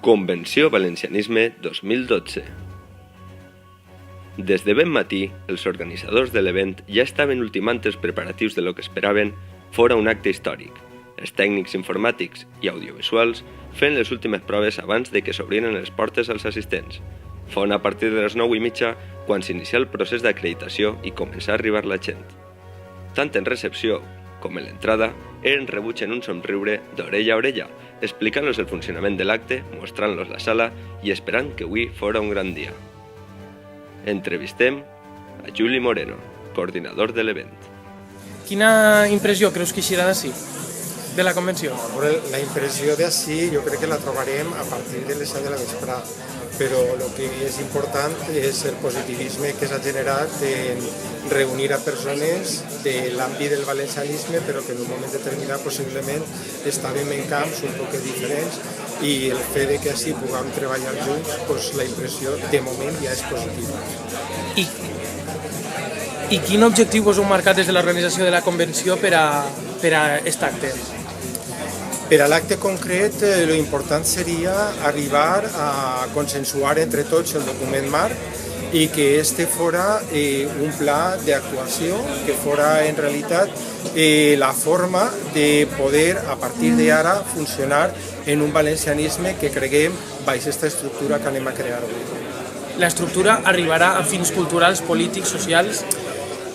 Convenció Valencianisme 2012. Des de ben matí, els organitzadors de l'event ja estaven ultimant els preparatius de lo que esperaven fora un acte històric. Els tècnics informàtics i audiovisuals fent les últimes proves abans de que s'obriren les portes als assistents. Fon a partir de les 9:30 quan s'inicià el procés d'acreditació i començà a arribar la gent. Tant en recepció com en l'entrada, eren rebuts en un somriure d'orella a orella, explicant-los el funcionament de l'acte, mostrant-los la sala i esperant que avui fora un gran dia. Entrevistem a Juli Moreno, coordinador de l'event. Quina impressió creus que eixirà d'ací, de la convenció? La impressió d'ací jo crec que la trobarem a partir de les 7 de la vesprada, però el que és important és el positivisme que s'ha generat en reunir a persones de l'àmbit del valencianisme, però que en un moment determinat possiblement estàvem en camps un poc diferents i el fet de que així puguem treballar junts, doncs la impressió de moment ja és positiva. I quin objectiu us heu marcat des de l'organització de la convenció per a aquest acte? Per a l'acte concret, l'important seria arribar a consensuar entre tots el document marc i que este fora un pla d'actuació, que fora en realitat la forma de poder, a partir d'ara, funcionar en un valencianisme que creguem baix aquesta estructura que anem a crear avui. L'estructura arribarà a fins culturals, polítics, socials?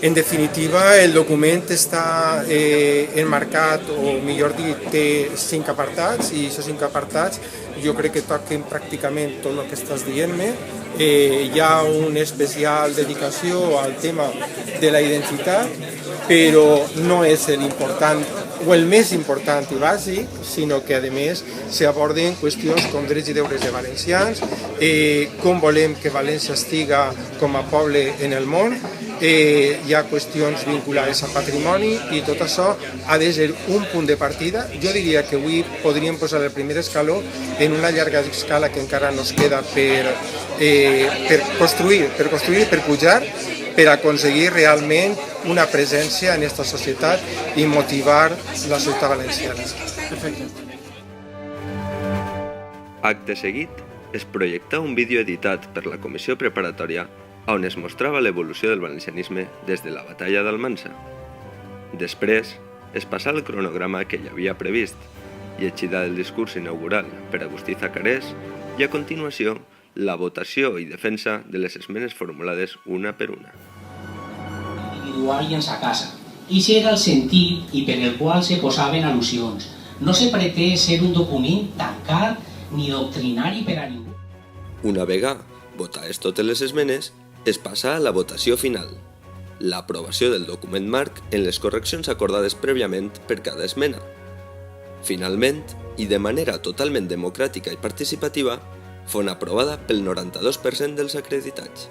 En definitiva, el document està enmarcat, o millor dit, té 5 apartats, i aquests 5 apartats jo crec que toquen pràcticament tot el que estàs dient-me. Hi ha una especial dedicació al tema de la identitat, però no és l'important o el més important i bàsic, sinó que a més s'aborden qüestions com drets i deures de valencians, com volem que València estiga com a poble en el món, hi ha qüestions vinculades a patrimoni i tot això ha de ser un punt de partida. Jo diria que avui podríem posar el primer escaló en una llarga escala que encara nos queda per construir, per pujar, per aconseguir realment una presència en aquesta societat i motivar la societat valenciana. Perfecte. Acte seguit, es projectà un vídeo editat per la comissió preparatòria on es mostrava l'evolució del valencianisme des de la batalla d'Almansa. Després, es passà el cronograma que hi havia previst, llegida del discurs inaugural per Agustí Zacarés i a continuació la votació i defensa de les esmenes formulades una per una. Individual i en sa casa. Ixe era el sentit i per el qual se posaven al·lusions. No se pretén ser un document tancat ni doctrinari per a ningú. Una vegada votades totes les esmenes, es passa a la votació final, l'aprovació del document marc en les correccions acordades prèviament per cada esmena. Finalment, i de manera totalment democràtica i participativa, fon aprovada pel 92% dels acreditats.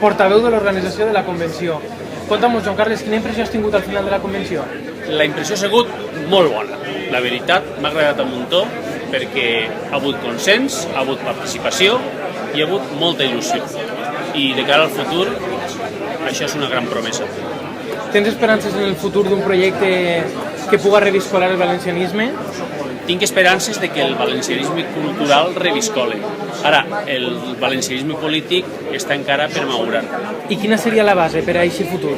Portaveu de l'organització de la convenció. Conta'm-nos, Joan Carles, quina impressió has tingut al final de la convenció? La impressió ha sigut molt bona. La veritat, m'ha agradat un muntó perquè ha hagut consens, ha hagut participació i ha hagut molta il·lusió. I de cara al futur, això és una gran promesa. Tens esperances en el futur d'un projecte que puga reviscolar el valencianisme? Tinc esperances de que el valencianisme cultural reviscole. Ara, el valencianisme polític està encara per madurar. I quina seria la base per a aquest futur?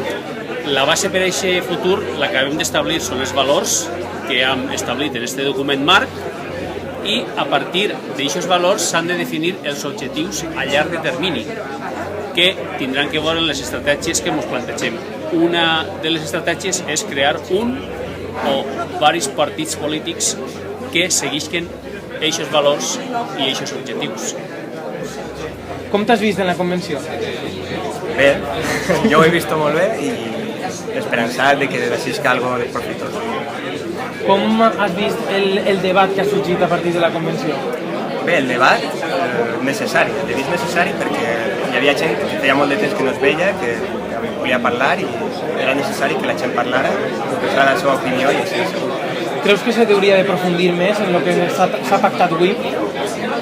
La base per a aquest futur, la que hem d'establir són els valors que hem establit en aquest document marc i a partir d'aquests valors s'han de definir els objectius a llarg de termini que tindran que veure les estratègies que ens plantegem. Una de les estratègies és crear un o diversos partits polítics que seguisquen aquests valors i aquests objectius. Com t'has vist en la convenció? Bé, jo ho he vist molt bé i esperançat de que decidisca algo de profitós. Com has vist el debat que ha sorgit a partir de la convenció? Bé, el debat necessari. L'he vist necessari perquè hi havia gent que feia molt de temps que no es veia, que volia parlar i era necessari que la gent parlara, expressara la seva opinió i així segur. Creus que se hauria d'aprofundir més en el que s'ha pactat avui?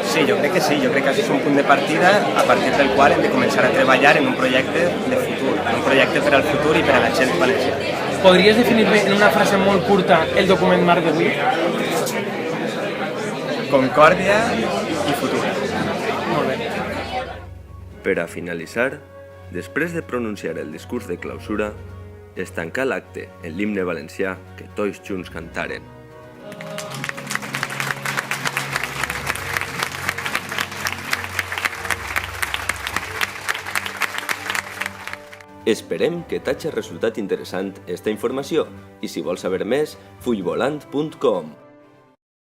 Sí, jo crec que sí. Jo crec que és un punt de partida a partir del qual hem de començar a treballar en un projecte de futur, un projecte per al futur i per a la gent valenciana. Podries definir-me en una frase molt curta el document marc d'avui? concòrdia i futur. Molt bé. Per a finalitzar, després de pronunciar el discurs de clausura, es tancà l'acte en l'himne valencià que tots junts cantaren. Esperem que t'hagi resultat interessant esta informació i si vols saber més, fullvolant.com.